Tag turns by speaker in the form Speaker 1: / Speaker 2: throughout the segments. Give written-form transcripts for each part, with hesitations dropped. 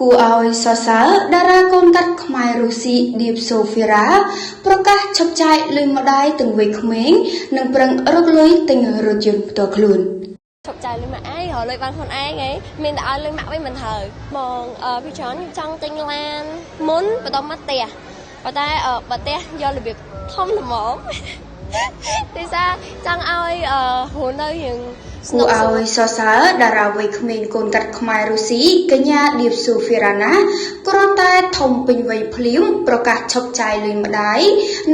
Speaker 1: គួរឲ្យសរសើរតារាកូនកាត់ខ្មែររុស្ស៊ីឌៀបសូហ្វីរ៉ាប្រកាសឈប់ចាយលុយម្ដាយទាំងវ័យក្មេងនិងប្រឹងរកលុយទិញរថយន្តផ្ទាល់ខ្លួន
Speaker 2: ឈប់ចាយលុយម៉ាក់ឯងរកលុយបានខ្លួនឯងហីមានតែឲ្យលុយម៉ាក់វិញមិនត្រូវបងពីច្រើនចង់ទិញឡានមុនបន្ទាប់មកផ្ទះប៉ុន្តែបើផ្ទះយករបៀបធំល្មមទេសាចង់ឲ្យហូរនៅយើង
Speaker 1: គួរឲ្យសរសើរតារាវ័យក្មេងកូនកាត់ខ្មែររុស្ស៊ីកញ្ញាឌៀបសូហ្វីរ៉ាណាគ្រាន់តែធំពេញវ័យភ្លាមប្រកាសឈប់ចាយលុយម្ដាយ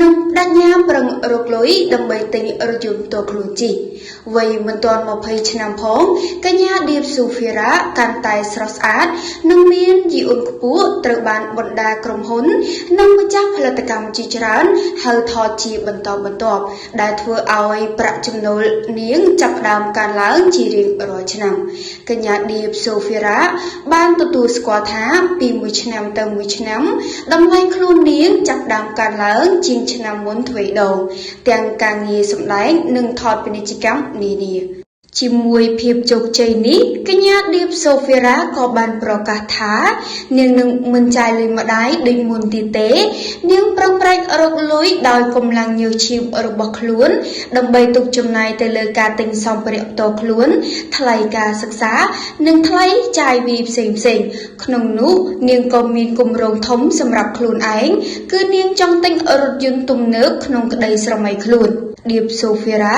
Speaker 1: និងបដិញ្ញាប្រឹងរកលុយដើម្បីទិញរថយន្តផ្ទាល់ខ្លួនជិះវ័យមិនទាន់20ឆ្នាំផងកញ្ញាឌៀបសូហ្វីរ៉ាកាន់តែស្រស់ស្អាតនិងមានយីអ៊ុនខ្ពស់ត្រូវបានបណ្ដាក្រុមហ៊ុននិងម្ចាស់ផលិតកម្មជាច្រើនហៅថតជាបន្តបន្ទាប់ដែលធ្វើឲ្យប្រាក់ចំណូលនាងចាប់ផ្ដើមកើនឡើងជារៀងរាល់ឆ្នាំកញ្ញាឌៀបសូហ្វីរ៉ាបានទទួលស្គាល់ថាពីមួយឆ្នាំទៅមួយឆ្នាំតម្លៃខ្លួននាងចាប់ផ្ដើមកើនឡើងជាងឆ្នាំមុនទ្វេដងទាំងការងារសម្ដែងនិងថតពាណិជ្ជកម្មនានាជាមួយភាពជោគជ័យនេះកញ្ញាឌៀបសូហ្វីរ៉ាក៏បានប្រកាសថានាងនឹងមិនចាយលុយម្ដាយដូចមុនទៀតទេនាងប្រឹងប្រែងរកលុយដោយកម្លាំងញើសឈាមរបស់ខ្លួនដើម្បីទុកចំណាយទៅលើការទិញសម្ភារៈផ្ទាល់ខ្លួនថ្លៃការសិក្សានិងថ្លៃចាយវាយផ្សេងៗក្នុងនោះនាងក៏មានគម្រោងធំសម្រាប់ខ្លួនឯងគឺនាងចង់ទិញរថយន្តទំនើបក្នុងក្តីស្រមៃខ្លួនឌៀបសូហ្វីរ៉ា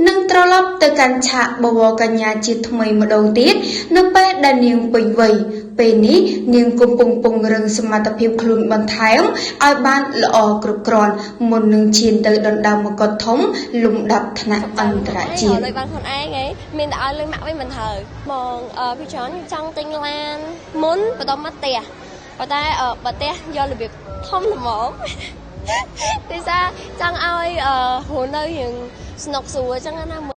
Speaker 1: នឹងត្រឡប់ទៅកាន់ឆាកបវរកញ្ញាជាថ្មីម្ដងទៀតនៅពេលដែលនាងពេញវ័យពេលនេះនាងកំពុងពង្រឹងសមត្ថភាពខ្លួនបន្ថែមឲ្យបានល្អគ្រប់គ្រាន់មុននឹងឈានទៅដណ្ដើមមកុដធំលំដាប់ថ្នាក់អន្តរជាតិ
Speaker 2: លុយបានខ្លួនឯងហីមានតែឲ្យលុយម៉ាក់វិញមិនត្រូវបងពីច្រើនចង់ទិញឡានមុនបន្ទាប់មកផ្ទះប៉ុន្តែបើផ្ទះយករបៀបធំល្មមទេសាចង់ឲ្យហូរនៅយើងស្នុកស្រួលអញ្ចឹងណា